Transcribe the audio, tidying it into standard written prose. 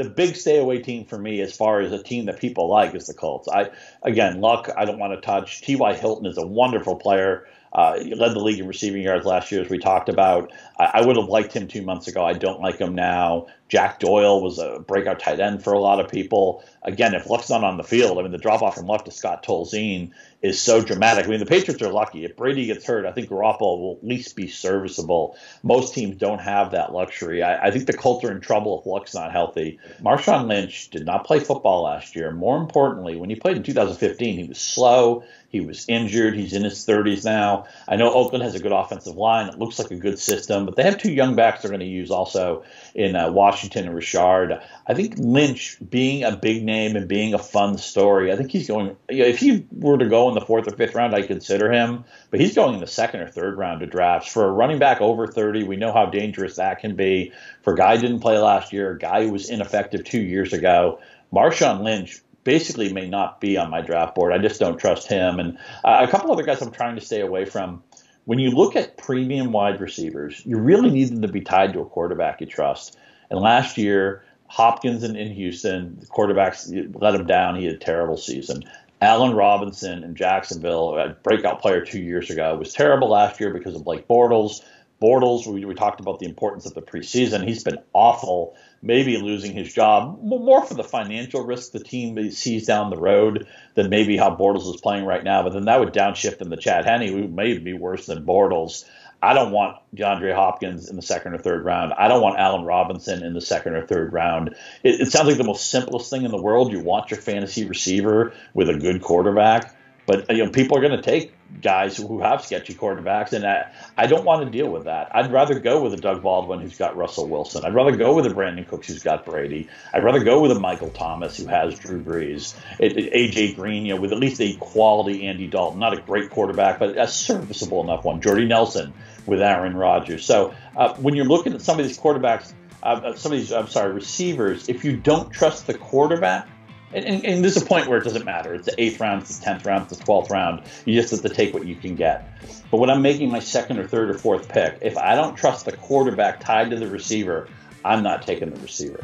the big stay away team for me, as far as a team that people like, is the Colts. Luck, I don't want to touch. T.Y. Hilton is a wonderful player. He led the league in receiving yards last year, as we talked about. I would have liked him 2 months ago. I don't like him now. Jack Doyle was a breakout tight end for a lot of people. Again, if Luck's not on the field, I mean, the drop-off from Luck to Scott Tolzien is so dramatic. I mean, the Patriots are lucky. If Brady gets hurt, I think Garoppolo will at least be serviceable. Most teams don't have that luxury. I think the Colts are in trouble if Luck's not healthy. Marshawn Lynch did not play football last year. More importantly, when he played in 2015, he was slow. He was injured. He's in his 30s now. I know Oakland has a good offensive line. It looks like a good system, but they have 2 young backs they're going to use also in Washington and Richard. I think Lynch, being a big name and being a fun story, I think he's going, if he were to go in the 4th or 5th round, I'd consider him, but he's going in the 2nd or 3rd round of drafts. For a running back over 30, we know how dangerous that can be. For a guy who didn't play last year, a guy who was ineffective 2 years ago, Marshawn Lynch basically may not be on my draft board. I just don't trust him. And a couple other guys I'm trying to stay away from. When you look at premium wide receivers, you really need them to be tied to a quarterback you trust. And last year, Hopkins in Houston, the quarterbacks let him down. He had a terrible season. Allen Robinson in Jacksonville, a breakout player 2 years ago, was terrible last year because of Blake Bortles. We talked about the importance of the preseason. He's been awful, maybe losing his job, more for the financial risk the team sees down the road than maybe how Bortles is playing right now. But then that would downshift him to Chad Henne, who may be worse than Bortles. I don't want DeAndre Hopkins in the 2nd or 3rd round. I don't want Allen Robinson in the 2nd or 3rd round. It sounds like the most simplest thing in the world. You want your fantasy receiver with a good quarterback. But people are going to take guys who have sketchy quarterbacks, and I don't want to deal with that. I'd rather go with a Doug Baldwin who's got Russell Wilson. I'd rather go with a Brandon Cooks who's got Brady. I'd rather go with a Michael Thomas who has Drew Brees. A.J. Green, with at least a quality Andy Dalton, not a great quarterback, but a serviceable enough one. Jordy Nelson with Aaron Rodgers. So when you're looking at some of these quarterbacks, receivers, if you don't trust the quarterback, and there's a point where it doesn't matter. It's the 8th round, it's the 10th round, it's the 12th round. You just have to take what you can get. But when I'm making my 2nd or 3rd or 4th pick, if I don't trust the quarterback tied to the receiver, I'm not taking the receiver.